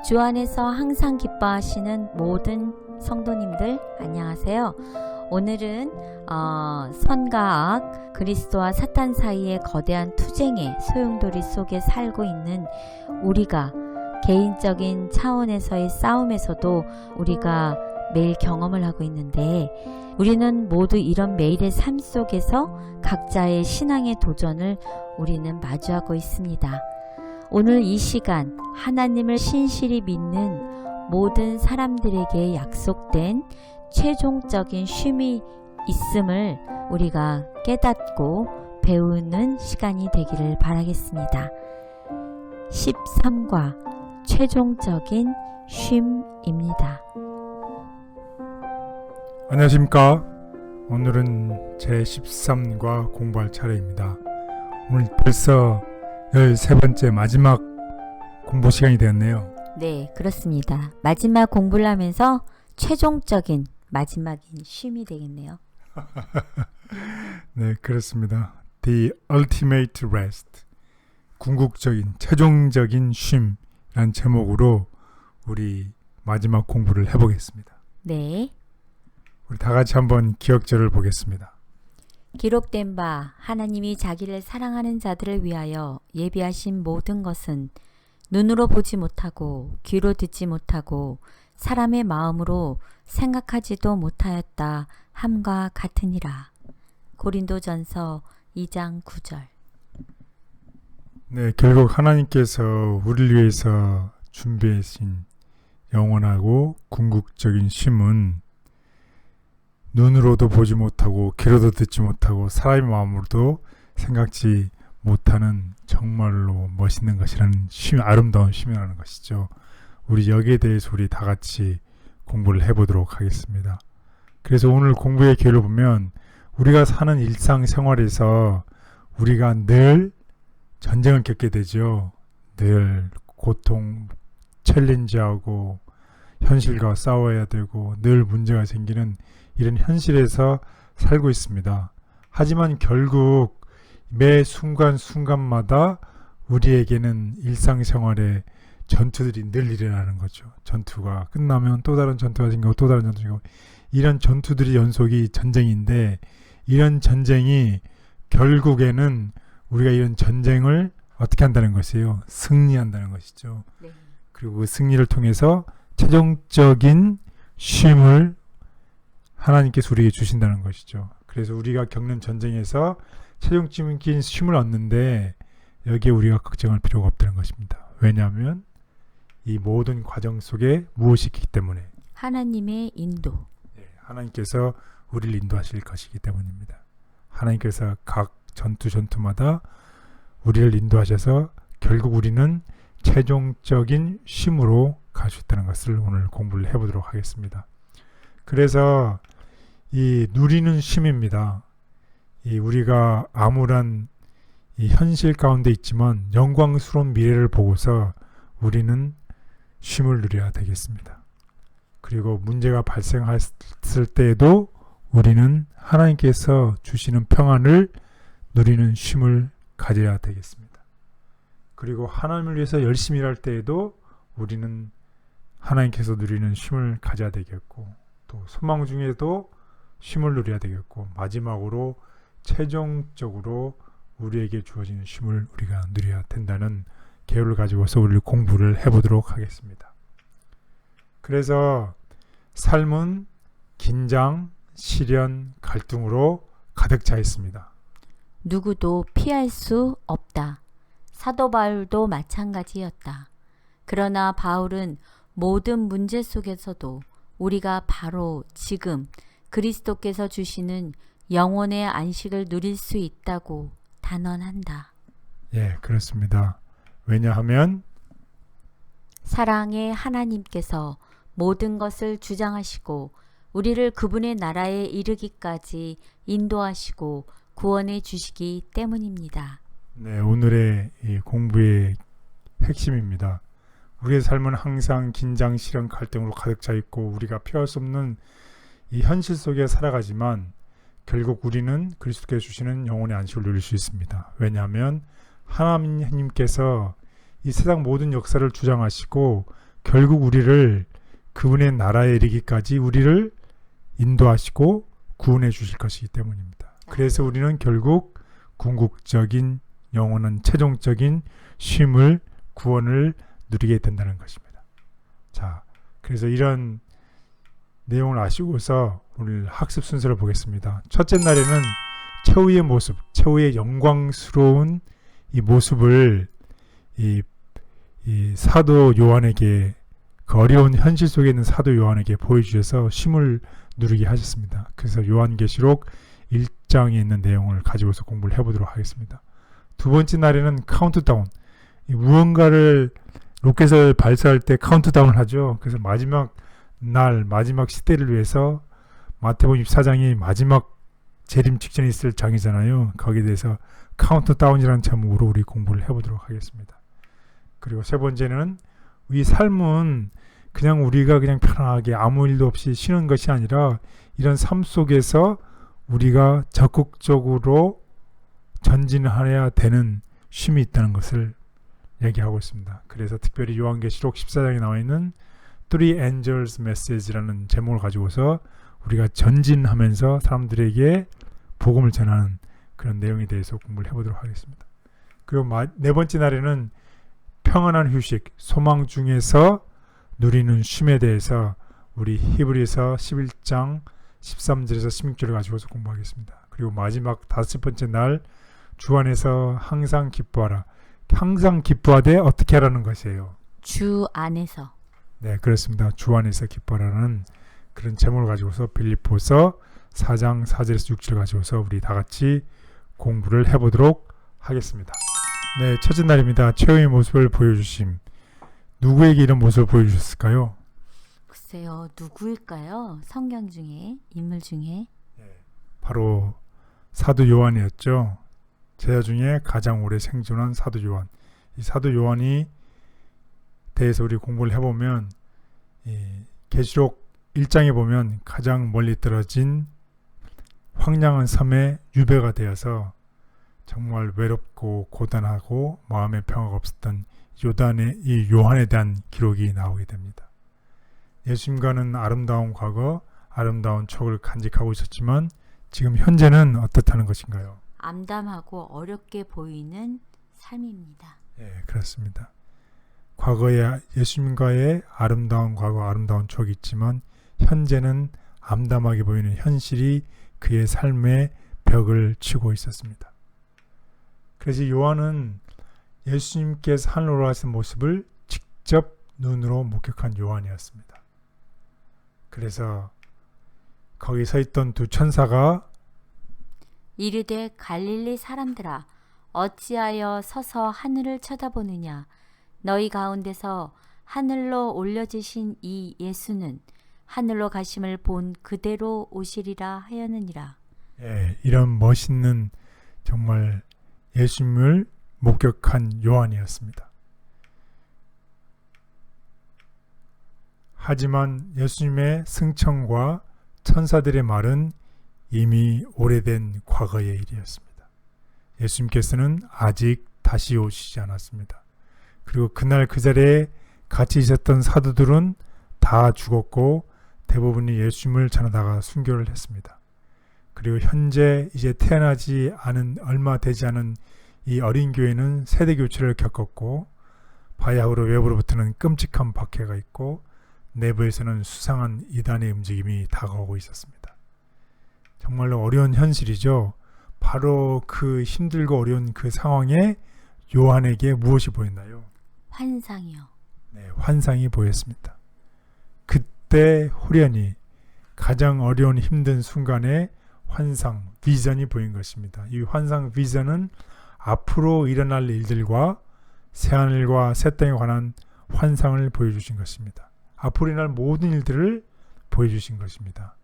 주 안에서 항상 기뻐하시는 모든 성도님들 안녕하세요. 오늘은 선과 악, 그리스도와 사탄 사이의 거대한 투쟁의 소용돌이 속에 살고 있는 우리가 개인적인 차원에서의 싸움에서도 우리가 매일 경험을 하고 있는데, 우리는 모두 이런 매일의 삶 속에서 각자의 신앙의 도전을 우리는 마주하고 있습니다. 오늘 이 시간 하나님을 신실히 믿는 모든 사람들에게 약속된 최종적인 쉼이 있음을 우리가 깨닫고 배우는 시간이 되기를 바라겠습니다. 13과 최종적인 쉼입니다. 안녕하십니까. 오늘은 제13과 공부할 차례입니다. 오늘 벌써 13번째 마지막 공부 시간이 되었네요. 네, 그렇습니다. 마지막 공부를 하면서 최종적인 마지막인 쉼이 되겠네요. 네, 그렇습니다. The Ultimate Rest, 궁극적인 최종적인 쉼이란 제목으로 우리 마지막 공부를 해보겠습니다. 네. 우리 다 같이 한번 기억절을 보겠습니다. 기록된 바 하나님이 자기를 사랑하는 자들을 위하여 예비하신 모든 것은 눈으로 보지 못하고 귀로 듣지 못하고 사람의 마음으로 생각하지도 못하였다 함과 같으니라. 고린도전서 2장 9절. 네, 결국 하나님께서 우리를 위해서 준비하신 영원하고 궁극적인 쉼은 눈으로도 보지 못하고 귀로도 듣지 못하고 사람의 마음으로도 생각지 못하는 정말로 멋있는 것이라는 쉼, 아름다운 쉼이라는 것이죠. 우리 여기에 대해서 우리 다 같이 공부를 해보도록 하겠습니다. 그래서 오늘 공부의 기회를 보면 우리가 사는 일상생활에서 우리가 늘 전쟁을 겪게 되죠. 늘 고통, 챌린지하고 현실과 싸워야 되고 늘 문제가 생기는 이런 현실에서 살고 있습니다. 하지만 결국 매 순간순간마다 우리에게는 일상생활에 전투들이 늘 일어나는 거죠. 전투가 끝나면 또 다른 전투가 생기고 또 다른 전투가 생기고, 이런 전투들이 연속이 전쟁인데, 이런 전쟁이 결국에는 우리가 이런 전쟁을 어떻게 한다는 것이에요? 승리한다는 것이죠. 네. 그리고 그 승리를 통해서 최종적인 쉼을 하나님께서 우리에게 주신다는 것이죠. 그래서 우리가 겪는 전쟁에서 최종적인 쉼을 얻는데 여기에 우리가 걱정할 필요가 없다는 것입니다. 왜냐하면 이 모든 과정 속에 무엇이 있기 때문에, 하나님의 인도. 하나님께서 우리를 인도하실 것이기 때문입니다. 하나님께서 각 전투마다 우리를 인도하셔서 결국 우리는 최종적인 쉼으로 갈 수 있다는 것을 오늘 공부를 해보도록 하겠습니다. 그래서 이 누리는 쉼입니다. 이 우리가 암울한 이 현실 가운데 있지만 영광스러운 미래를 보고서 우리는 쉼을 누려야 되겠습니다. 그리고 문제가 발생했을 때에도 우리는 하나님께서 주시는 평안을 누리는 쉼을 가져야 되겠습니다. 그리고 하나님을 위해서 열심히 일할 때에도 우리는 하나님께서 누리는 쉼을 가져야 되겠고, 또 소망 중에도 쉼을 누려야 되겠고, 마지막으로 최종적으로 우리에게 주어지는 쉼을 우리가 누려야 된다는 계율을 가지고서 우리 공부를 해보도록 하겠습니다. 그래서 삶은 긴장, 시련, 갈등으로 가득 차 있습니다. 누구도 피할 수 없다. 사도 바울도 마찬가지였다. 그러나 바울은 모든 문제 속에서도 우리가 바로 지금 그리스도께서 주시는 영혼의 안식을 누릴 수 있다고 단언한다. 예, 그렇습니다. 왜냐하면 사랑의 하나님께서 모든 것을 주장하시고 우리를 그분의 나라에 이르기까지 인도하시고 구원해 주시기 때문입니다. 네, 오늘의 이 공부의 핵심입니다. 우리의 삶은 항상 긴장, 시련, 갈등으로 가득 차 있고 우리가 피할 수 없는 이 현실 속에 살아가지만 결국 우리는 그리스도께서 주시는 영혼의 안식을 누릴 수 있습니다. 왜냐하면 하나님께서 이 세상 모든 역사를 주장하시고 결국 우리를 그분의 나라에 이르기까지 우리를 인도하시고 구원해 주실 것이기 때문입니다. 그래서 우리는 결국 궁극적인 영원한 최종적인 쉼을 구원을 누리게 된다는 것입니다. 자, 그래서 이런 내용을 아시고서 오늘 학습 순서를 보겠습니다. 첫째 날에는 최후의 모습, 최후의 영광스러운 이 모습을 이 사도 요한에게, 그 어려운 현실 속에 있는 사도 요한에게 보여주셔서 쉼을 누리게 하셨습니다. 그래서 요한계시록 1장에 있는 내용을 가지고서 공부를 해보도록 하겠습니다. 두 번째 날에는 카운트다운, 무언가를 로켓을 발사할 때 카운트다운을 하죠. 그래서 마지막 날, 마지막 시대를 위해서 마태복음 24장이 마지막 재림 직전에 있을 장이잖아요. 거기에 대해서 카운트다운이라는 제목으로 우리 공부를 해보도록 하겠습니다. 그리고 세 번째는 이 삶은 그냥 우리가 그냥 편하게 아무 일도 없이 쉬는 것이 아니라 이런 삶 속에서 우리가 적극적으로 전진해야 되는 쉼이 있다는 것을 얘기하고 있습니다. 그래서 특별히 요한계시록 14장에 나와 있는 Three Angels Message라는 제목을 가지고서 우리가 전진하면서 사람들에게 복음을 전하는 그런 내용에 대해서 공부를 해보도록 하겠습니다. 그리고 네 번째 날에는 평안한 휴식, 소망 중에서 누리는 쉼에 대해서 우리 히브리서 11장 13절에서 16절을 가지고서 공부하겠습니다. 그리고 마지막 다섯 번째 날, 주 안에서 항상 기뻐하라. 항상 기뻐하되 어떻게 하라는 것이에요? 주 안에서. 네, 그렇습니다. 주 안에서 기뻐하라는 그런 제목을 가지고서 빌립보서 4장 4절에서 6절 가지고서 우리 다 같이 공부를 해보도록 하겠습니다. 네, 첫째 날입니다. 최후의 모습을 보여주심. 누구에게 이런 모습을 보여주셨을까요? 글쎄요, 누구일까요? 성경 중에, 인물 중에. 바로 사도 요한이었죠. 제자 중에 가장 오래 생존한 사도 요한. 이 사도 요한이 대해서 우리 공부를 해보면 계시록 1장에 보면 가장 멀리 떨어진 황량한 섬에 유배가 되어서 정말 외롭고 고단하고 마음의 평화가 없었던 이 요한에 대한 기록이 나오게 됩니다. 예수님과는 아름다운 과거, 아름다운 촉을 간직하고 있었지만 지금 현재는 어떻다는 것인가요? 암담하고 어렵게 보이는 삶입니다. 예, 그렇습니다. 과거에 예수님과의 아름다운 과거, 아름다운 촉이 있지만 현재는 암담하게 보이는 현실이 그의 삶의 벽을 치고 있었습니다. 그래서 요한은 예수님께서 하늘로 올라가신 모습을 직접 눈으로 목격한 요한이었습니다. 그래서 거기 서 있던 두 천사가 이르되 갈릴리 사람들아 어찌하여 서서 하늘을 쳐다보느냐 너희 가운데서 하늘로 올려지신 이 예수는 하늘로 가심을 본 그대로 오시리라 하였느니라. 예, 이런 멋있는 정말 예수님을 목격한 요한이었습니다. 하지만 예수님의 승천과 천사들의 말은 이미 오래된 과거의 일이었습니다. 예수님께서는 아직 다시 오시지 않았습니다. 그리고 그날 그 자리에 같이 있었던 사도들은 다 죽었고 대부분이 예수님을 전하다가 순교를 했습니다. 그리고 현재 이제 태어나지 않은 얼마 되지 않은 이 어린 교회는 세대 교체를 겪었고 바야흐로 외부로부터는 끔찍한 박해가 있고 내부에서는 수상한 이단의 움직임이 다가오고 있었습니다. 정말로 어려운 현실이죠. 바로 그 힘들고 어려운 그 상황에 요한에게 무엇이 보였나요? 환상이요. 네, 환상이 보였습니다. 그때 후련히 가장 어려운 힘든 순간에 환상, 비전이 보인 것입니다. 이 환상, 비전은 앞으로 일어날 일들과 새하늘과 새 땅에 관한 환상을 보여주신 것입니다. 앞으로 일어날 모든 일들을 보여주신 것입니다.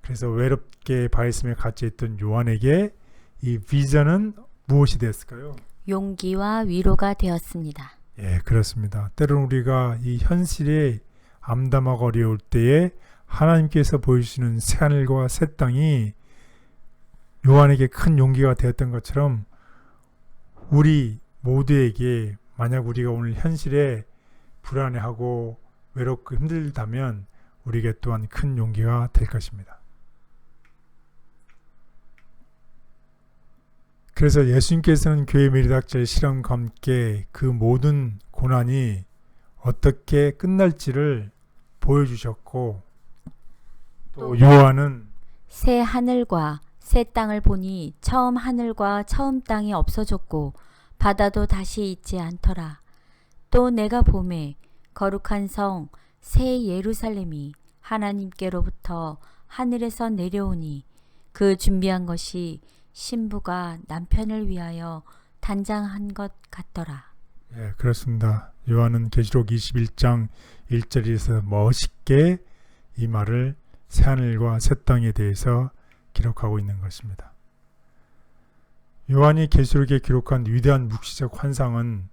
그래서 외롭게 바이섬에 갇혀있던 요한에게 이 비전은 무엇이 되었을까요? 용기와 위로가 되었습니다. 예, 그렇습니다. 때로는 우리가 이 현실에 암담하고 어려울 때에 하나님께서 보여주시는 새하늘과 새 땅이 요한에게 큰 용기가 되었던 것처럼 우리 모두에게 만약 우리가 오늘 현실에 불안해하고 외롭고 힘들다면 우리에게 또한 큰 용기가 될 것입니다. 그래서 예수님께서는 교회 미리닥자의 시련과 함께 그 모든 고난이 어떻게 끝날지를 보여주셨고, 또 요한은 새 하늘과 새 땅을 보니 처음 하늘과 처음 땅이 없어졌고 바다도 다시 있지 않더라. 또 내가 보매 거룩한 성 새 예루살렘이 하나님께로부터 하늘에서 내려오니 그 준비한 것이 신부가 남편을 위하여 단장한 것 같더라. 예, 그렇습니다. 요한은 계시록 21장 1절에서 멋있게 이 말을 새하늘과 새 땅에 대해서 기록하고 있는 것입니다. 요한이 계시록에 기록한 위대한 묵시적 환상은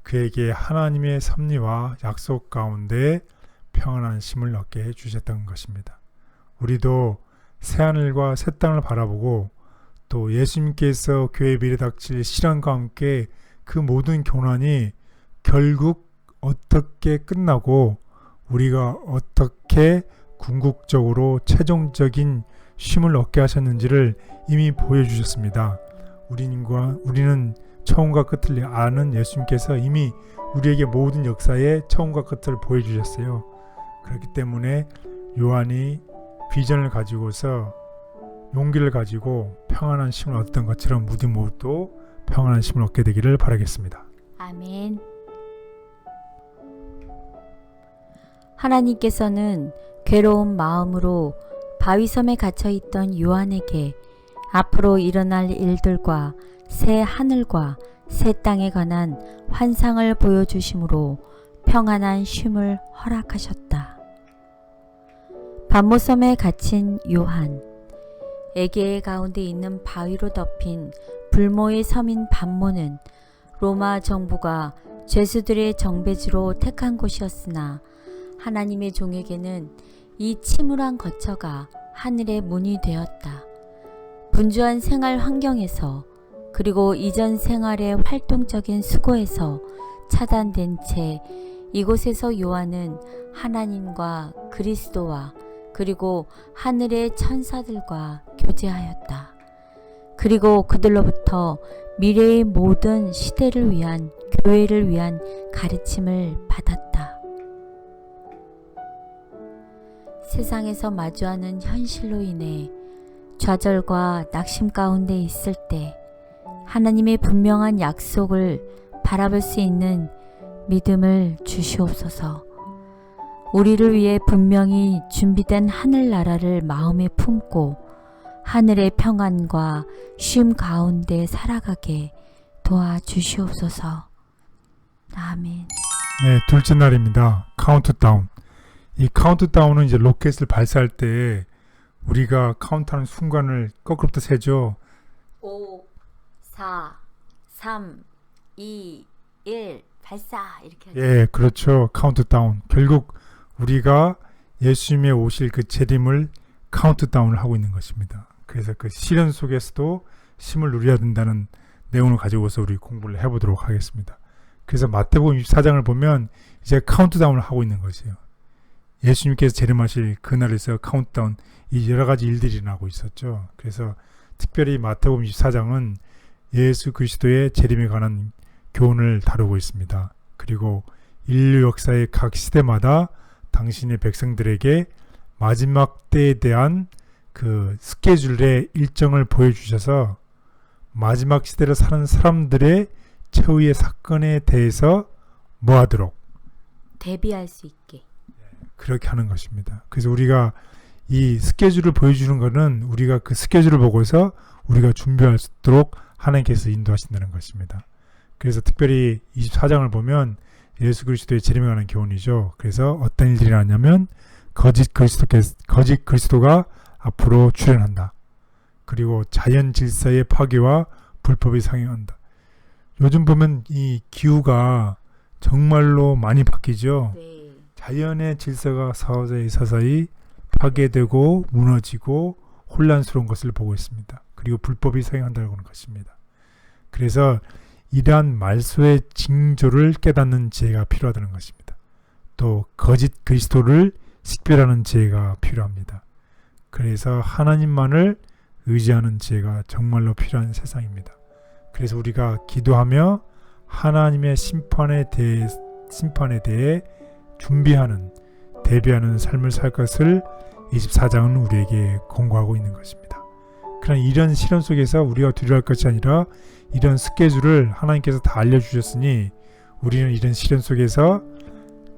그에게 하나님의 섭리와 약속 가운데 평안한 쉼을 얻게 해주셨던 것입니다. 우리도 새하늘과 새 땅을 바라보고 또 예수님께서 교회에 미래닥칠 시련과 함께 그 모든 고난이 결국 어떻게 끝나고 우리가 어떻게 궁극적으로 최종적인 쉼을 얻게 하셨는지를 이미 보여주셨습니다. 우리는 처음과 끝을 아는 예수님께서 이미 우리에게 모든 역사의 처음과 끝을 보여주셨어요. 그렇기 때문에 요한이 비전을 가지고서 용기를 가지고 평안한 쉼을 얻던 것처럼 우리 모두 평안한 쉼을 얻게 되기를 바라겠습니다. 아멘. 하나님께서는 괴로운 마음으로 바위섬에 갇혀있던 요한에게 앞으로 일어날 일들과 새 하늘과 새 땅에 관한 환상을 보여주심으로 평안한 쉼을 허락하셨다. 반모섬에 갇힌 요한, 에게의 가운데 있는 바위로 덮인 불모의 섬인 반모는 로마 정부가 죄수들의 정배지로 택한 곳이었으나 하나님의 종에게는 이 침울한 거처가 하늘의 문이 되었다. 분주한 생활 환경에서 그리고 이전 생활의 활동적인 수고에서 차단된 채 이곳에서 요한은 하나님과 그리스도와 그리고 하늘의 천사들과 교제하였다. 그리고 그들로부터 미래의 모든 시대를 위한 교회를 위한 가르침을 받았다. 세상에서 마주하는 현실로 인해 좌절과 낙심 가운데 있을 때 하나님의 분명한 약속을 바라볼 수 있는 믿음을 주시옵소서. 우리를 위해 분명히 준비된 하늘나라를 마음에 품고 하늘의 평안과 쉼 가운데 살아가게 도와주시옵소서. 아멘. 네, 둘째 날입니다. 카운트다운. 이 카운트다운은 이제 로켓을 발사할 때 우리가 카운트하는 순간을 거꾸로부터 세죠. 5, 4, 3, 2, 1 발사 이렇게 하죠. 예, 그렇죠. 카운트다운. 결국 우리가 예수님의 오실 그 재림을 카운트다운을 하고 있는 것입니다. 그래서 그 시련 속에서도 쉼을 누려야 된다는 내용을 가지고서 우리 공부를 해보도록 하겠습니다. 그래서 마태복음 24장을 보면 이제 카운트다운을 하고 있는 것이에요. 예수님께서 재림하실 그날에서 카운트다운, 이 여러 가지 일들이 일어나고 있었죠. 그래서 특별히 마태복음 24장은 예수 그리스도의 재림에 관한 교훈을 다루고 있습니다. 그리고 인류 역사의 각 시대마다 당신의 백성들에게 마지막 때에 대한 그 스케줄의 일정을 보여주셔서 마지막 시대를 사는 사람들의 최후의 사건에 대해서 뭐하도록 대비할 수 있게 그렇게 하는 것입니다. 그래서 우리가 이 스케줄을 보여주는 것은 우리가 그 스케줄을 보고서 우리가 준비할 수 있도록 하나님께서 인도하신다는 것입니다. 그래서 특별히 24장을 보면 예수 그리스도의 재림에 관한 교훈이죠. 그래서 어떤 일들이 나냐면 거짓 그리스도가 앞으로 출현한다. 그리고 자연 질서의 파괴와 불법이 상행한다. 요즘 보면 이 기후가 정말로 많이 바뀌죠. 네. 자연의 질서가 서서히 파괴되고 무너지고 혼란스러운 것을 보고 있습니다. 그리고 불법이 상행한다고 하는 것입니다. 그래서 이러한 말소의 징조를 깨닫는 지혜가 필요하다는 것입니다. 또 거짓 그리스도를 식별하는 지혜가 필요합니다. 그래서 하나님만을 의지하는 지혜가 정말로 필요한 세상입니다. 그래서 우리가 기도하며 하나님의 심판에 대해 준비하는, 대비하는 삶을 살 것을 24장은 우리에게 공고하고 있는 것입니다. 그러나 이런 시련 속에서 우리가 두려워할 것이 아니라 이런 스케줄을 하나님께서 다 알려주셨으니 우리는 이런 시련 속에서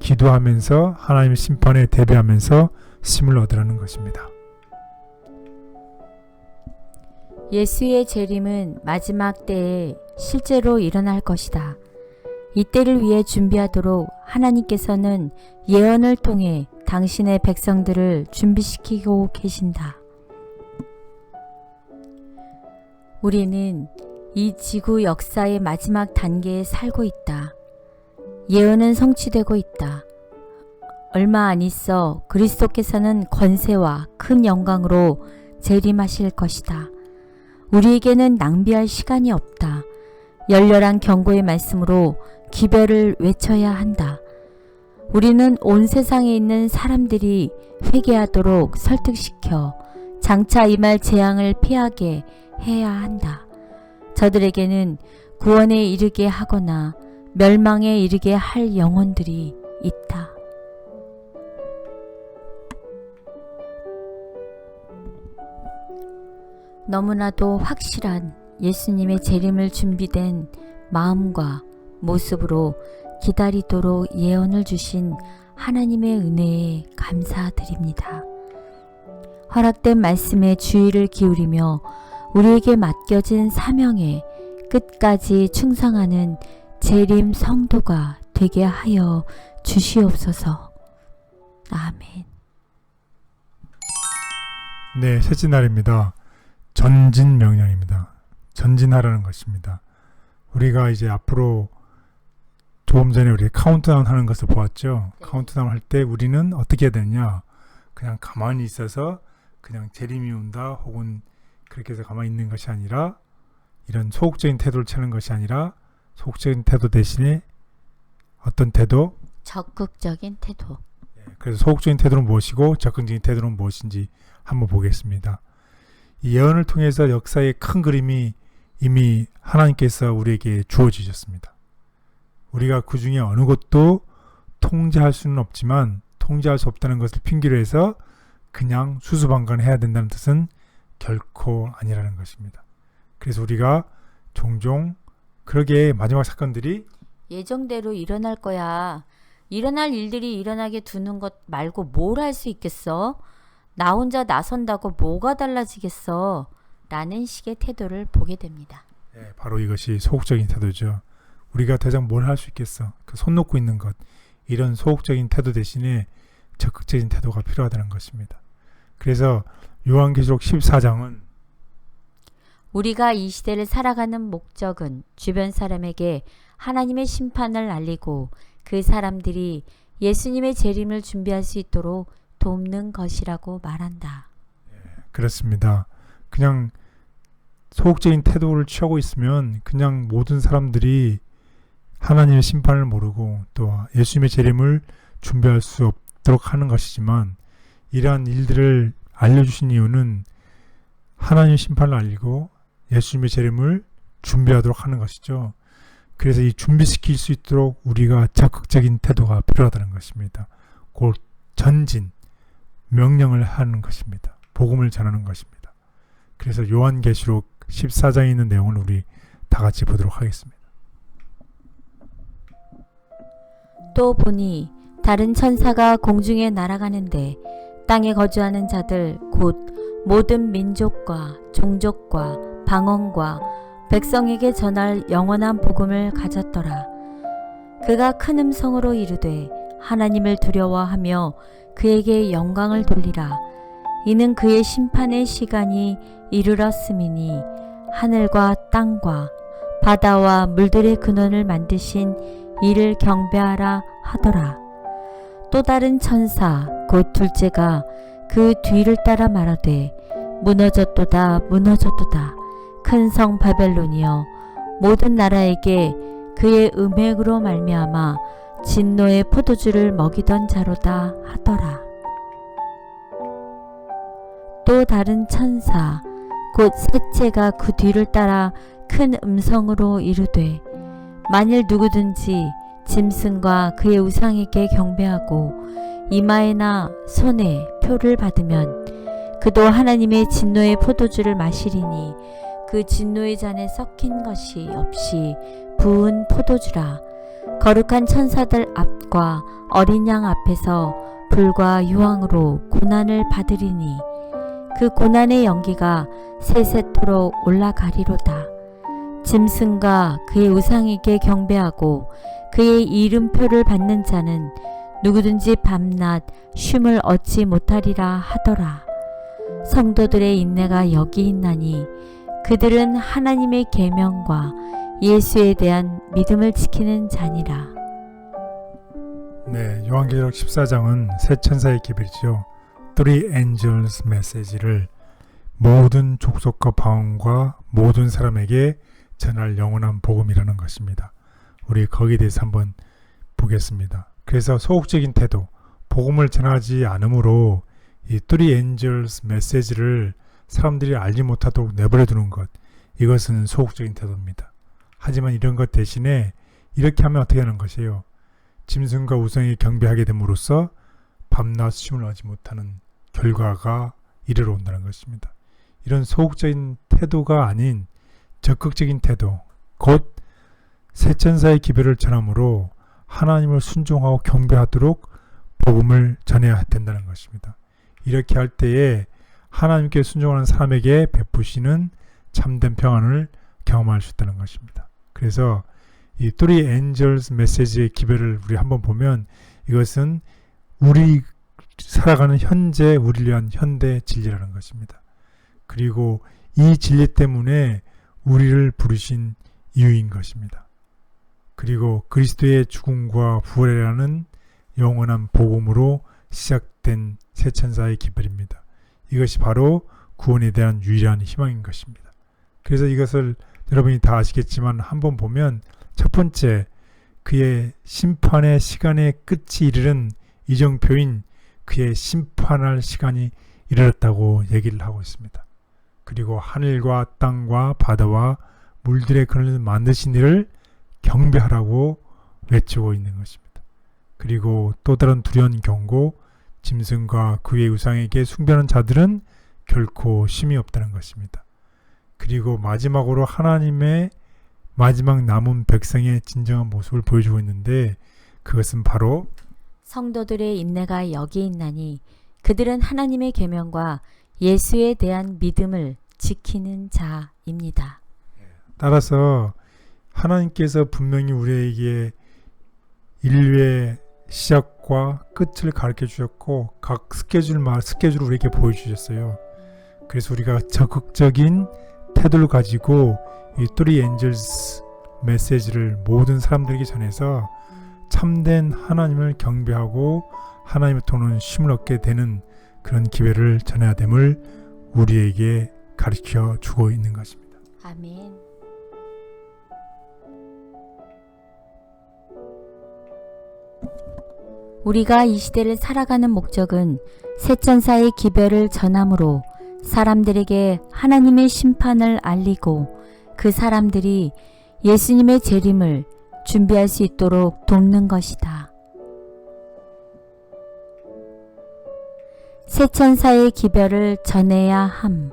기도하면서 하나님의 심판에 대비하면서 힘을 얻으라는 것입니다. 예수의 재림은 마지막 때에 실제로 일어날 것이다. 이때를 위해 준비하도록 하나님께서는 예언을 통해 당신의 백성들을 준비시키고 계신다. 우리는 이 지구 역사의 마지막 단계에 살고 있다. 예언은 성취되고 있다. 얼마 안 있어 그리스도께서는 권세와 큰 영광으로 재림하실 것이다. 우리에게는 낭비할 시간이 없다. 열렬한 경고의 말씀으로 기별을 외쳐야 한다. 우리는 온 세상에 있는 사람들이 회개하도록 설득시켜 장차 임할 재앙을 피하게 해야 한다. 저들에게는 구원에 이르게 하거나 멸망에 이르게 할 영혼들이 있다. 너무나도 확실한 예수님의 재림을 준비된 마음과 모습으로 기다리도록 예언을 주신 하나님의 은혜에 감사드립니다. 허락된 말씀에 주의를 기울이며 우리에게 맡겨진 사명에 끝까지 충성하는 재림 성도가 되게 하여 주시옵소서. 아멘. 네, 셋째 날입니다. 전진 명령입니다. 전진하라는 것입니다. 우리가 이제 앞으로 조금 전에 우리 카운트다운 하는 것을 보았죠. 네. 카운트다운 할 때 우리는 어떻게 해야 되냐? 그냥 가만히 있어서 그냥 재림이 온다 혹은 그렇게 해서 가만히 있는 것이 아니라 이런 소극적인 태도를 취하는 것이 아니라 소극적인 태도 대신에 어떤 태도? 적극적인 태도. 그래서 소극적인 태도는 무엇이고 적극적인 태도는 무엇인지 한번 보겠습니다. 이 예언을 통해서 역사의 큰 그림이 이미 하나님께서 우리에게 주어지셨습니다. 우리가 그 중에 어느 것도 통제할 수는 없지만 통제할 수 없다는 것을 핑계로 해서 그냥 수수방관해야 된다는 뜻은 결코 아니라는 것입니다. 그래서 우리가 종종 그러게 마지막 사건들이 예정대로 일어날 거야. 일어날 일들이 일어나게 두는 것 말고 뭘 할 수 있겠어? 나 혼자 나선다고 뭐가 달라지겠어? 라는 식의 태도를 보게 됩니다. 바로 이것이 소극적인 태도죠. 우리가 대장 뭘 할 수 있겠어? 그 손 놓고 있는 것. 이런 소극적인 태도 대신에 적극적인 태도가 필요하다는 것입니다. 그래서 요한계시록 14장은 우리가 이 시대를 살아가는 목적은 주변 사람에게 하나님의 심판을 알리고 그 사람들이 예수님의 재림을 준비할 수 있도록 돕는 것이라고 말한다. 그렇습니다. 그냥 소극적인 태도를 취하고 있으면 그냥 모든 사람들이 하나님의 심판을 모르고 또 예수님의 재림을 준비할 수 없도록 하는 것이지만 이러한 일들을 알려주신 이유는 하나님의 심판을 알리고 예수님의 재림을 준비하도록 하는 것이죠. 그래서 이 준비시킬 수 있도록 우리가 적극적인 태도가 필요하다는 것입니다. 곧 전진, 명령을 하는 것입니다. 복음을 전하는 것입니다. 그래서 요한계시록 14장에 있는 내용을 우리 다 같이 보도록 하겠습니다. 또 보니 다른 천사가 공중에 날아가는데 땅에 거주하는 자들 곧 모든 민족과 종족과 방언과 백성에게 전할 영원한 복음을 가졌더라. 그가 큰 음성으로 이르되 하나님을 두려워하며 그에게 영광을 돌리라. 이는 그의 심판의 시간이 이르렀음이니 하늘과 땅과 바다와 물들의 근원을 만드신 이를 경배하라 하더라. 또 다른 천사 곧 둘째가 그 뒤를 따라 말하되 무너졌도다 무너졌도다. 큰 성 바벨론이여 모든 나라에게 그의 음행으로 말미암아 진노의 포도주를 먹이던 자로다 하더라. 또 다른 천사 곧 셋째가 그 뒤를 따라 큰 음성으로 이르되 만일 누구든지 짐승과 그의 우상에게 경배하고 이마에나 손에 표를 받으면 그도 하나님의 진노의 포도주를 마시리니 그 진노의 잔에 섞인 것이 없이 부은 포도주라. 거룩한 천사들 앞과 어린 양 앞에서 불과 유황으로 고난을 받으리니 그 고난의 연기가 세세토록 올라가리로다. 짐승과 그의 우상에게 경배하고 그의 이름표를 받는 자는 누구든지 밤낮 쉼을 얻지 못하리라 하더라. 성도들의 인내가 여기 있나니 그들은 하나님의 계명과 예수에 대한 믿음을 지키는 자니라. 네, 요한계시록 14장은 세 천사의 기별이죠. Three Angels 메시지를 모든 족속과 방언과 모든 사람에게 전할 영원한 복음이라는 것입니다. 우리 거기에 대해서 한번 보겠습니다. 그래서 소극적인 태도, 복음을 전하지 않으므로 이 Three Angels 메시지를 사람들이 알지 못하도록 내버려 두는 것, 이것은 소극적인 태도입니다. 하지만 이런 것 대신에 이렇게 하면 어떻게 하는 것이에요? 짐승과 우상에 경배하게 됨으로써 밤낮 쉼을 얻지 못하는 결과가 이르러 온다는 것입니다. 이런 소극적인 태도가 아닌 적극적인 태도, 곧 세천사의 기별을 전함으로 하나님을 순종하고 경배하도록 복음을 전해야 된다는 것입니다. 이렇게 할 때에 하나님께 순종하는 사람에게 베푸시는 참된 평안을 경험할 수 있다는 것입니다. 그래서 이 Three Angels 메시지의 기별을 우리 한번 보면 이것은 우리 살아가는 현재 우리를 위한 현대 진리라는 것입니다. 그리고 이 진리 때문에 우리를 부르신 이유인 것입니다. 그리고 그리스도의 죽음과 부활이라는 영원한 복음으로 시작된 세천사의 기별입니다. 이것이 바로 구원에 대한 유일한 희망인 것입니다. 그래서 이것을 여러분이 다 아시겠지만 한번 보면 첫 번째, 그의 심판의 시간의 끝이 이르는 이정표인 그의 심판할 시간이 이르렀다고 얘기를 하고 있습니다. 그리고 하늘과 땅과 바다와 물들의 그늘을 만드신 이를 경배하라고 외치고 있는 것입니다. 그리고 또 다른 두려운 경고, 짐승과 그의 우상에게 숭배하는 자들은 결코 쉼이 없다는 것입니다. 그리고 마지막으로 하나님의 마지막 남은 백성의 진정한 모습을 보여주고 있는데 그것은 바로 성도들의 인내가 여기 있나니 그들은 하나님의 계명과 예수에 대한 믿음을 지키는 자입니다. 따라서 하나님께서 분명히 우리에게 인류의 시작과 끝을 가르쳐 주셨고 각 스케줄을 우리에게 보여주셨어요. 그래서 우리가 적극적인 태도를 가지고 이 Three Angels 메시지를 모든 사람들에게 전해서 참된 하나님을 경배하고 하나님을 통한 쉼을 얻게 되는 그런 기회를 전해야 됨을 우리에게 가르쳐 주고 있는 것입니다. 아멘. 우리가 이 시대를 살아가는 목적은 세천사의 기별을 전함으로 사람들에게 하나님의 심판을 알리고 그 사람들이 예수님의 재림을 준비할 수 있도록 돕는 것이다. 세천사의 기별을 전해야 함.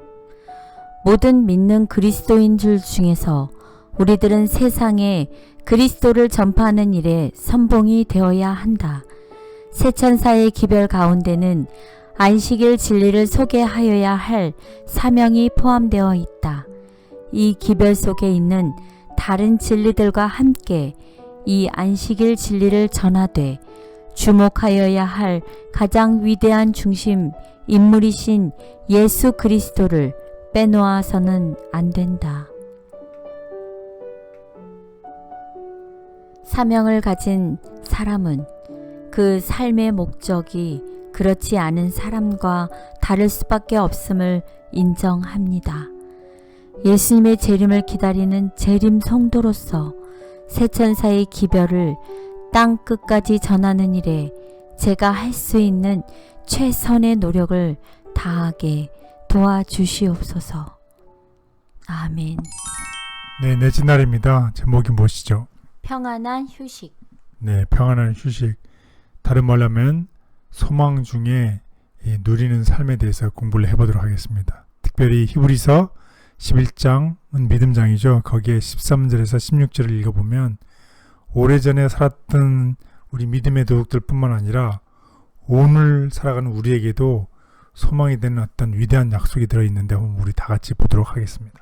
모든 믿는 그리스도인들 중에서 우리들은 세상에 그리스도를 전파하는 일에 선봉이 되어야 한다. 세천사의 기별 가운데는 안식일 진리를 소개하여야 할 사명이 포함되어 있다. 이 기별 속에 있는 다른 진리들과 함께 이 안식일 진리를 전하되 주목하여야 할 가장 위대한 중심 인물이신 예수 그리스도를 빼놓아서는 안 된다. 사명을 가진 사람은 그 삶의 목적이 그렇지 않은 사람과 다를 수밖에 없음을 인정합니다. 예수님의 재림을 기다리는 재림 성도로서 세천사의 기별을 땅 끝까지 전하는 일에 제가 할 수 있는 최선의 노력을 다하게 도와주시옵소서. 아멘. 네, 넷째 날입니다. 제목이 무엇이죠? 평안한 휴식. 네, 평안한 휴식. 다른 말로 하면 소망 중에 이 누리는 삶에 대해서 공부를 해보도록 하겠습니다. 특별히 히브리서 11장은 믿음장이죠. 거기에 13절에서 16절을 읽어보면 오래전에 살았던 우리 믿음의 도둑들 뿐만 아니라 오늘 살아가는 우리에게도 소망이 되는 어떤 위대한 약속이 들어있는데 한번 우리 다 같이 보도록 하겠습니다.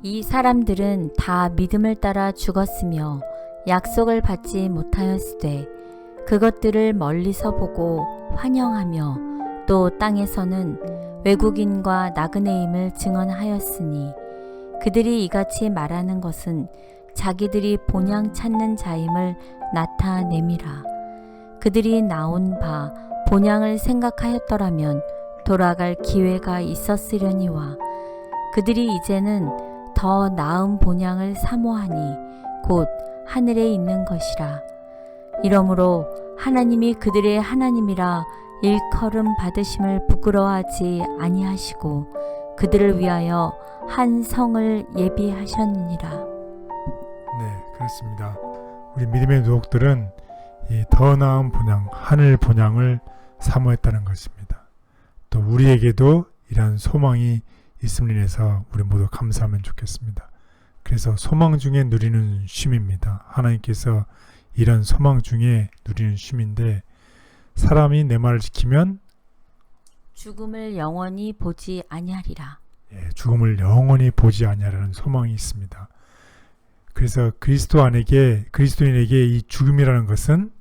이 사람들은 다 믿음을 따라 죽었으며 약속을 받지 못하였으되 그것들을 멀리서 보고 환영하며 또 땅에서는 외국인과 나그네임을 증언하였으니 그들이 이같이 말하는 것은 자기들이 본향 찾는 자임을 나타냄이라. 그들이 나온 바 본향을 생각하였더라면 돌아갈 기회가 있었으려니와 그들이 이제는 더 나은 본향을 사모하니 곧 하늘에 있는 것이라. 이러므로 하나님이 그들의 하나님이라 일컬음 받으심을 부끄러워하지 아니하시고 그들을 위하여 한 성을 예비하셨느니라. 네, 그렇습니다. 우리 믿음의 도둑들은 이 더 나은 본향, 하늘 본향을 사모했다는 것입니다. 또 우리에게도 이러한 소망이 있음을 인해서 우리 모두 감사하면 좋겠습니다. 그래서 소망 중에 누리는 쉼입니다. 하나님께서 이런 소망 중에 누리는 쉼인데 사람이 내 말을 지키면 죽음을 영원히 보지 아니하리라. 죽음을 영원히 보지 아니하라는 소망이 있습니다. 그래서 그리스도인에게 이 죽음이라는 것은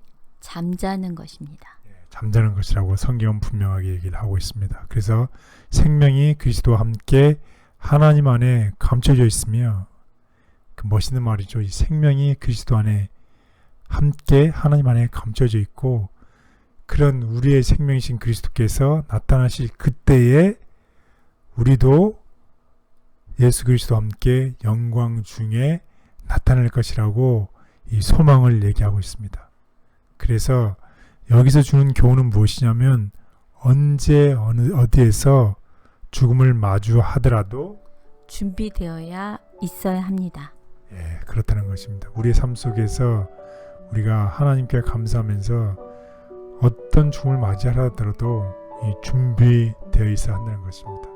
잠자는 것입니다. 잠자는 것이라고 성경은 분명하게 얘기를 하고 있습니다. 그래서 생명이 그리스도와 함께 하나님 안에 감춰져 있으며 그 멋있는 말이죠. 이 생명이 그리스도 안에 함께 하나님 안에 감춰져 있고 그런 우리의 생명이신 그리스도께서 나타나실 그때에 우리도 예수 그리스도와 함께 영광 중에 나타날 것이라고 이 소망을 얘기하고 있습니다. 그래서 여기서 주는 교훈은 무엇이냐면 언제 어디에서 죽음을 마주하더라도 준비되어야 있어야 합니다. 그렇다는 것입니다. 우리의 삶 속에서 우리가 하나님께 감사하면서 어떤 죽음을 맞이하더라도 이 준비되어 있어야 한다는 것입니다.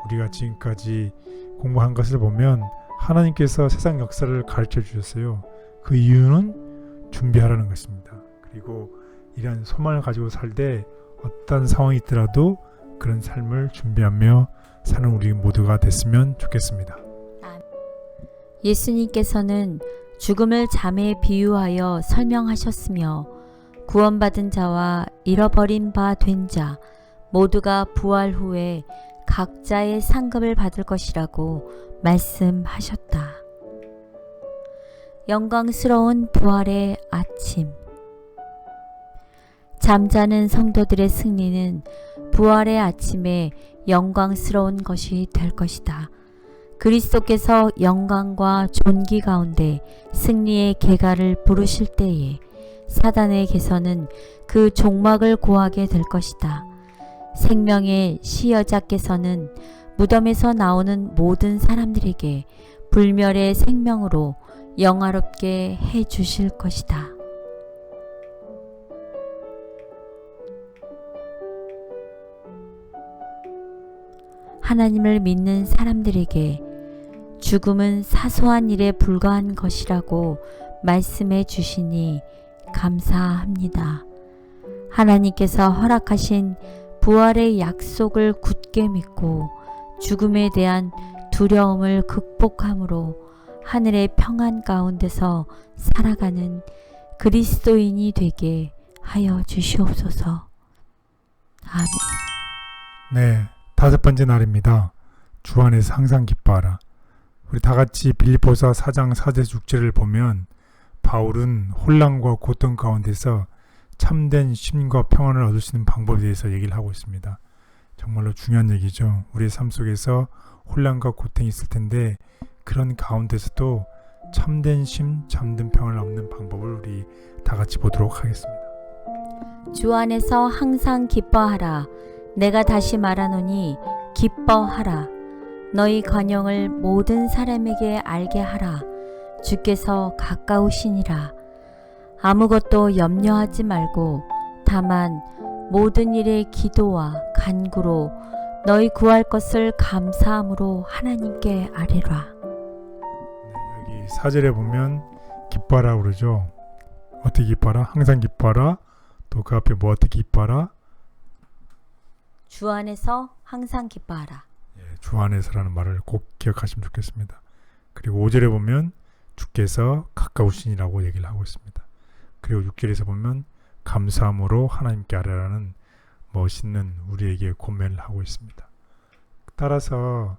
우리가 지금까지 공부한 것을 보면 하나님께서 세상 역사를 가르쳐 주셨어요. 그 이유는 준비하라는 것입니다. 그리고 이러한 소망을 가지고 살 때 어떤 상황이 있더라도 그런 삶을 준비하며 사는 우리 모두가 됐으면 좋겠습니다. 예수님께서는 죽음을 잠에 비유하여 설명하셨으며 구원받은 자와 잃어버린 바 된 자 모두가 부활 후에 각자의 상급을 받을 것이라고 말씀하셨다. 영광스러운 부활의 아침. 잠자는 성도들의 승리는 부활의 아침에 영광스러운 것이 될 것이다. 그리스도께서 영광과 존귀 가운데 승리의 계가를 부르실 때에 사단에게서는 그 종막을 고하게 될 것이다. 생명의 시여자께서는 무덤에서 나오는 모든 사람들에게 불멸의 생명으로 영화롭게 해 주실 것이다. 하나님을 믿는 사람들에게 죽음은 사소한 일에 불과한 것이라고 말씀해 주시니 감사합니다. 하나님께서 허락하신 부활의 약속을 굳게 믿고 죽음에 대한 두려움을 극복함으로 하늘의 평안 가운데서 살아가는 그리스도인이 되게 하여 주시옵소서. 아멘. 네, 5번째 날입니다. 주 안에서 항상 기뻐하라. 우리 다 같이 빌립보서 4장 4절 6절을 보면 바울은 혼란과 고통 가운데서 참된 쉼과 평안을 얻을 수 있는 방법에 대해서 얘기를 하고 있습니다. 정말로 중요한 얘기죠. 우리의 삶 속에서 혼란과 고통이 있을 텐데 그런 가운데서도 참된 쉼, 참된 평안을 얻는 방법을 우리 다 같이 보도록 하겠습니다. 주 안에서 항상 기뻐하라. 내가 다시 말하노니 기뻐하라. 너희 관용을 모든 사람에게 알게 하라. 주께서 가까우시니라. 아무것도 염려하지 말고 다만 모든 일에 기도와 간구로 너희 구할 것을 감사함으로 하나님께 아뢰라. 여기 4절에 보면 기뻐하라 그러죠. 어떻게 기뻐하라? 항상 기뻐하라. 또 그 앞에 뭐 어떻게 기뻐하라? 주 안에서 항상 기뻐하라. 주 안에서라는 말을 꼭 기억하시면 좋겠습니다. 그리고 5절에 보면 주께서 가까우시니라고 얘기를 하고 있습니다. 그리고 6절에서 보면 감사함으로 하나님께 아뢰라는 멋있는 우리에게 권면을 하고 있습니다. 따라서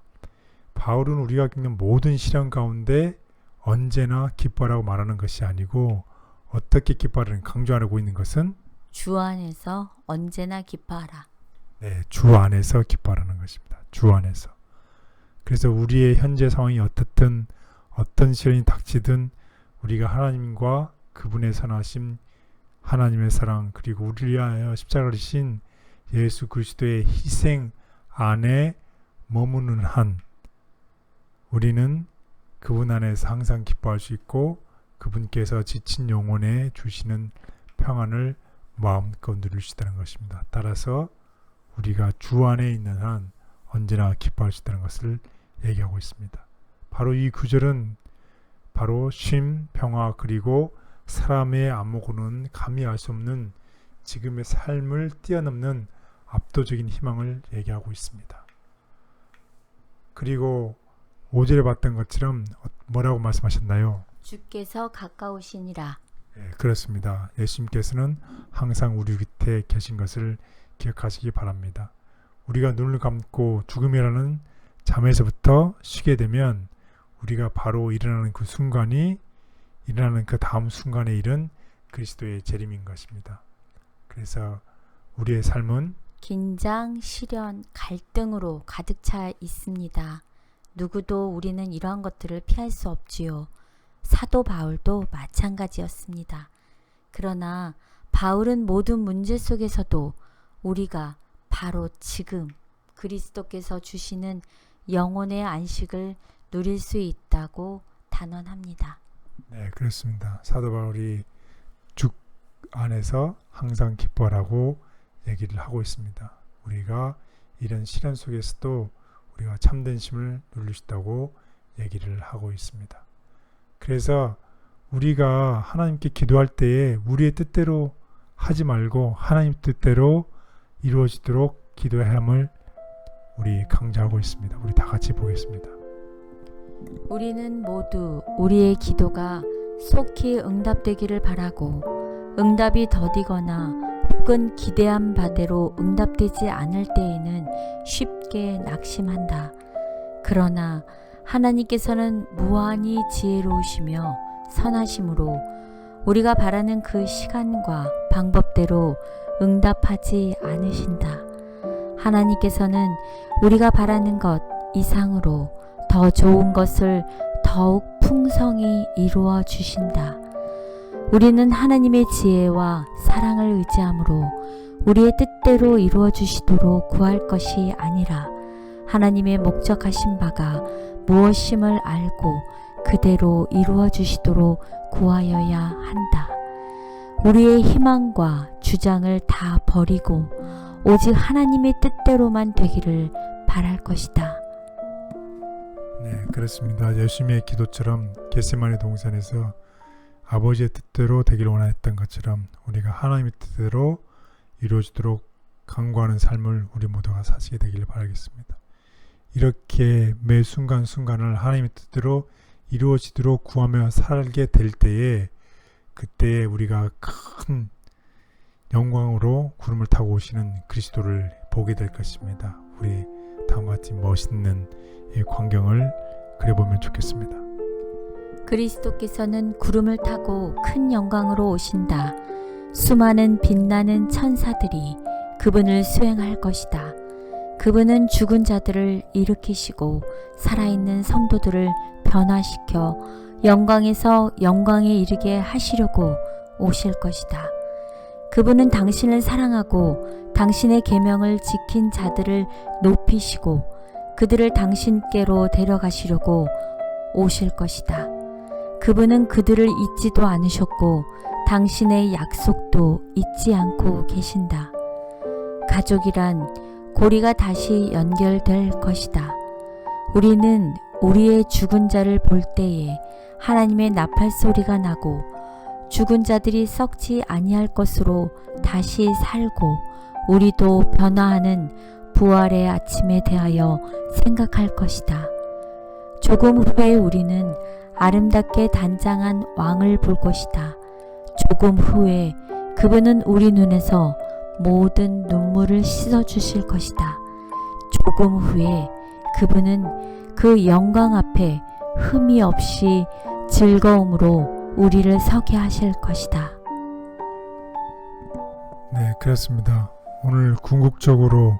바울은 우리가 겪는 모든 시련 가운데 언제나 기뻐하라고 말하는 것이 아니고 어떻게 기뻐하라는 강조하고 있는 것은 주 안에서 언제나 기뻐하라. 주 안에서 기뻐하라는 것입니다. 주 안에서. 그래서 우리의 현재 상황이 어떻든 어떤 시련이 닥치든 우리가 하나님과 그분의 선하심, 하나님의 사랑, 그리고 우리를 위하여 십자가를 지신 예수 그리스도의 희생 안에 머무는 한 우리는 그분 안에서 항상 기뻐할 수 있고 그분께서 지친 영혼에 주시는 평안을 마음껏 누릴 수 있다는 것입니다. 따라서 우리가 주 안에 있는 한 언제나 기뻐할 수 있다는 것을 얘기하고 있습니다. 바로 이 구절은 바로 쉼, 평화, 그리고 사람의 안목으로는 감히 알 수 없는 지금의 삶을 뛰어넘는 압도적인 희망을 얘기하고 있습니다. 그리고 5절에 봤던 것처럼 뭐라고 말씀하셨나요? 주께서 가까우시니라. 그렇습니다. 예수님께서는 항상 우리 곁에 계신 것을 기억하시기 바랍니다. 우리가 눈을 감고 죽음이라는 잠에서부터 쉬게 되면 우리가 바로 일어나는 그 순간이 일어나는 그 다음 순간의 일은 그리스도의 재림인 것입니다. 그래서 우리의 삶은 긴장, 시련, 갈등으로 가득 차 있습니다. 누구도 우리는 이러한 것들을 피할 수 없지요. 사도 바울도 마찬가지였습니다. 그러나 바울은 모든 문제 속에서도 우리가 바로 지금 그리스도께서 주시는 영혼의 안식을 누릴 수 있다고 단언합니다. 네, 그렇습니다. 사도 바울이 주 안에서 항상 기뻐하라고 얘기를 하고 있습니다. 우리가 이런 시련 속에서도 우리가 참된 쉼을 누릴 수 있다고 얘기를 하고 있습니다. 그래서 우리가 하나님께 기도할 때에 우리의 뜻대로 하지 말고 하나님 뜻대로 이루어지도록 기도해야 함을 우리 강조하고 있습니다. 우리 다 같이 보겠습니다. 우리는 모두 우리의 기도가 속히 응답되기를 바라고 응답이 더디거나 혹은 기대한 바대로 응답되지 않을 때에는 쉽게 낙심한다. 그러나 하나님께서는 무한히 지혜로우시며 선하심으로 우리가 바라는 그 시간과 방법대로 응답하지 않으신다. 하나님께서는 우리가 바라는 것 이상으로 더 좋은 것을 더욱 풍성히 이루어 주신다. 우리는 하나님의 지혜와 사랑을 의지함으로 우리의 뜻대로 이루어 주시도록 구할 것이 아니라 하나님의 목적하신 바가 무엇임을 알고 그대로 이루어 주시도록 구하여야 한다. 우리의 희망과 주장을 다 버리고 오직 하나님의 뜻대로만 되기를 바랄 것이다. 네, 그렇습니다. 예수님의 기도처럼 겟세마네 동산에서 아버지의 뜻대로 되기를 원했던 것처럼 우리가 하나님의 뜻대로 이루어지도록 간구하는 삶을 우리 모두가 사시게 되기를 바라겠습니다. 이렇게 매 순간순간을 하나님의 뜻대로 이루어지도록 구하며 살게 될 때에 그때에 우리가 큰 영광으로 구름을 타고 오시는 그리스도를 보게 될 것입니다. 우리 다음과 같이 멋있는 이 광경을 그려보면 좋겠습니다. 그리스도께서는 구름을 타고 큰 영광으로 오신다. 수많은 빛나는 천사들이 그분을 수행할 것이다. 그분은 죽은 자들을 일으키시고 살아있는 성도들을 변화시켜 영광에서 영광에 이르게 하시려고 오실 것이다. 그분은 당신을 사랑하고 당신의 계명을 지킨 자들을 높이시고 그들을 당신께로 데려가시려고 오실 것이다. 그분은 그들을 잊지도 않으셨고 당신의 약속도 잊지 않고 계신다. 가족이란 고리가 다시 연결될 것이다. 우리는 우리의 죽은 자를 볼 때에 하나님의 나팔 소리가 나고 죽은 자들이 썩지 아니할 것으로 다시 살고 우리도 변화하는 부활의 아침에 대하여 생각할 것이다. 조금 후에 우리는 아름답게 단장한 왕을 볼 것이다. 조금 후에 그분은 우리 눈에서 모든 눈물을 씻어주실 것이다. 조금 후에 그분은 그 영광 앞에 흠이 없이 즐거움으로 우리를 서게 하실 것이다. 네, 그렇습니다. 오늘 궁극적으로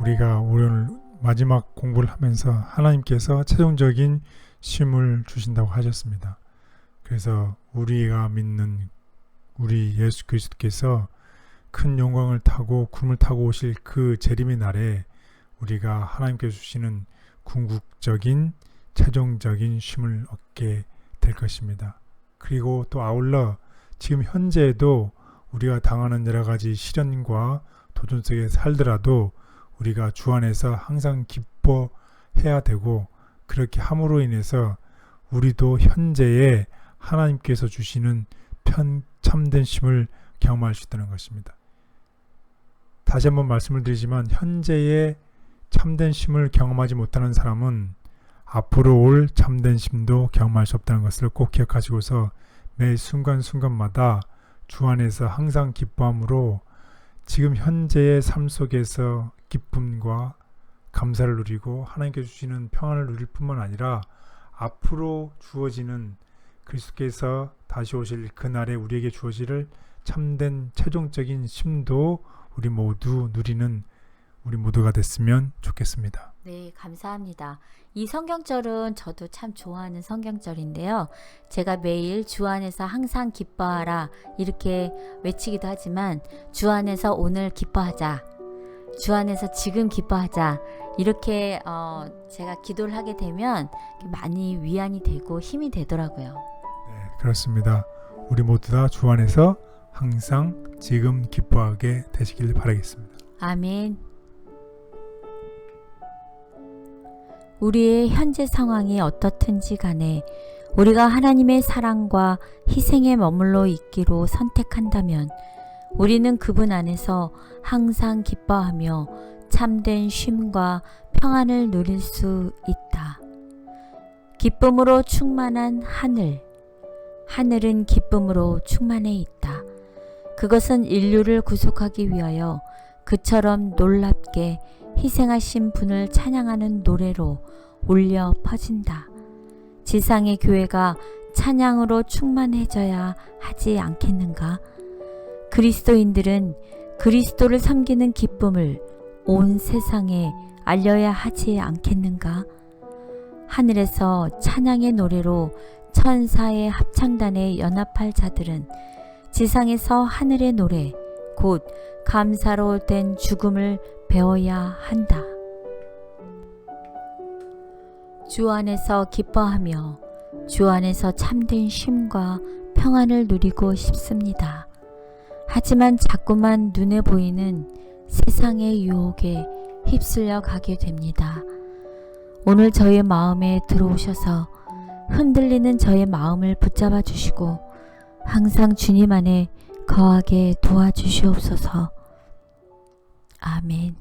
우리가 오늘 마지막 공부를 하면서 하나님께서 최종적인 쉼을 주신다고 하셨습니다. 그래서 우리가 믿는 우리 예수 그리스도께서 큰 영광을 타고 구름을 타고 오실 그 재림의 날에 우리가 하나님께서 주시는 궁극적인 최종적인 쉼을 얻게 될 것입니다. 그리고 또 아울러 지금 현재에도 우리가 당하는 여러 가지 시련과 도전 속에 살더라도 우리가 주 안에서 항상 기뻐해야 되고 그렇게 함으로 인해서 우리도 현재에 하나님께서 주시는 참된 쉼을 경험할 수 있다는 것입니다. 다시 한번 말씀을 드리지만 현재의 참된 쉼을 경험하지 못하는 사람은 앞으로 올 참된 쉼도 경험할 수 없다는 것을 꼭 기억하시고서 매 순간순간마다 주 안에서 항상 기뻐함으로 지금 현재의 삶 속에서 기쁨과 감사를 누리고 하나님께서 주시는 평안을 누릴 뿐만 아니라 앞으로 주어지는 그리스도께서 다시 오실 그날에 우리에게 주어질 참된 최종적인 쉼도 우리 모두 누리는 우리 모두가 됐으면 좋겠습니다. 네, 감사합니다. 이 성경절은 저도 참 좋아하는 성경절인데요. 제가 매일 주 안에서 항상 기뻐하라 이렇게 외치기도 하지만 주 안에서 오늘 기뻐하자, 주 안에서 지금 기뻐하자 이렇게 제가 기도를 하게 되면 많이 위안이 되고 힘이 되더라고요. 네, 그렇습니다. 우리 모두 다 주 안에서 항상 지금 기뻐하게 되시길 바라겠습니다. 아멘. 우리의 현재 상황이 어떻든지 간에 우리가 하나님의 사랑과 희생에 머물러 있기로 선택한다면 우리는 그분 안에서 항상 기뻐하며 참된 쉼과 평안을 누릴 수 있다. 기쁨으로 충만한 하늘은 기쁨으로 충만해 있다. 그것은 인류를 구속하기 위하여 그처럼 놀랍게 희생하신 분을 찬양하는 노래로 울려 퍼진다. 지상의 교회가 찬양으로 충만해져야 하지 않겠는가? 그리스도인들은 그리스도를 섬기는 기쁨을 온 세상에 알려야 하지 않겠는가? 하늘에서 찬양의 노래로 천사의 합창단에 연합할 자들은 지상에서 하늘의 노래, 곧 감사로 된 죽음을 배워야 한다. 주 안에서 기뻐하며 주 안에서 참된 쉼과 평안을 누리고 싶습니다. 하지만 자꾸만 눈에 보이는 세상의 유혹에 휩쓸려 가게 됩니다. 오늘 저의 마음에 들어오셔서 흔들리는 저의 마음을 붙잡아 주시고 항상 주님 안에 거하게 도와주시옵소서. 아멘.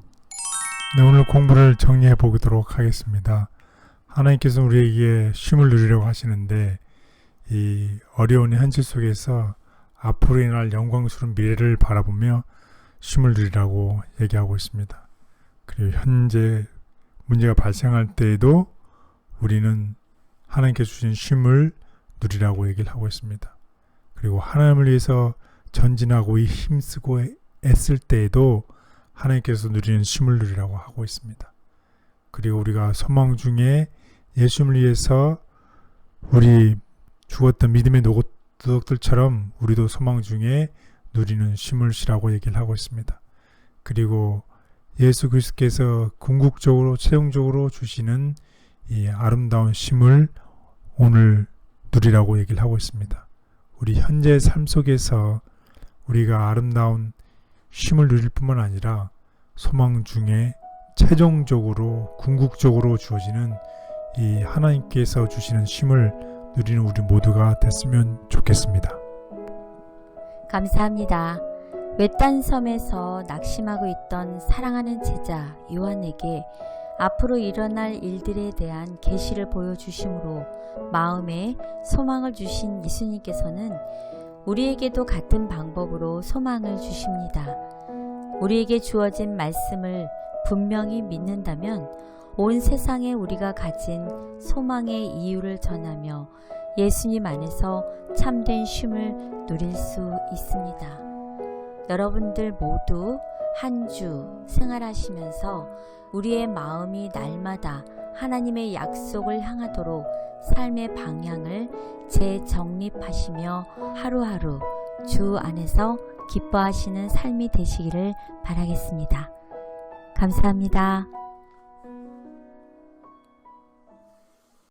네, 오늘 공부를 정리해 보도록 하겠습니다. 하나님께서 우리에게 쉼을 누리려고 하시는데 이 어려운 현실 속에서 앞으로 일어날 영광스러운 미래를 바라보며 쉼을 누리라고 얘기하고 있습니다. 그리고 현재 문제가 발생할 때에도 우리는 하나님께서 주신 쉼을 누리라고 얘기를 하고 있습니다. 그리고 하나님을 위해서 전진하고 힘쓰고 애쓸 때에도 하나님께서 누리는 쉼을 누리라고 하고 있습니다. 그리고 우리가 소망 중에 예수님을 위해서 우리 죽었던 믿음의 노도덕들처럼 우리도 소망 중에 누리는 쉼을시라고 얘기를 하고 있습니다. 그리고 예수 그리스도께서 궁극적으로 최종적으로 주시는 이 아름다운 쉼을 오늘 누리라고 얘기를 하고 있습니다. 우리 현재 삶 속에서 우리가 아름다운 쉼을 누릴 뿐만 아니라 소망 중에 최종적으로 궁극적으로 주어지는 이 하나님께서 주시는 쉼을 누리는 우리 모두가 됐으면 좋겠습니다. 감사합니다. 외딴 섬에서 낙심하고 있던 사랑하는 제자 요한에게 앞으로 일어날 일들에 대한 계시를 보여주심으로 마음에 소망을 주신 예수님께서는 우리에게도 같은 방법으로 소망을 주십니다. 우리에게 주어진 말씀을 분명히 믿는다면 온 세상에 우리가 가진 소망의 이유를 전하며 예수님 안에서 참된 쉼을 누릴 수 있습니다. 여러분들 모두 한 주 생활하시면서 우리의 마음이 날마다 하나님의 약속을 향하도록 삶의 방향을 재정립하시며 하루하루 주 안에서 기뻐하시는 삶이 되시기를 바라겠습니다. 감사합니다.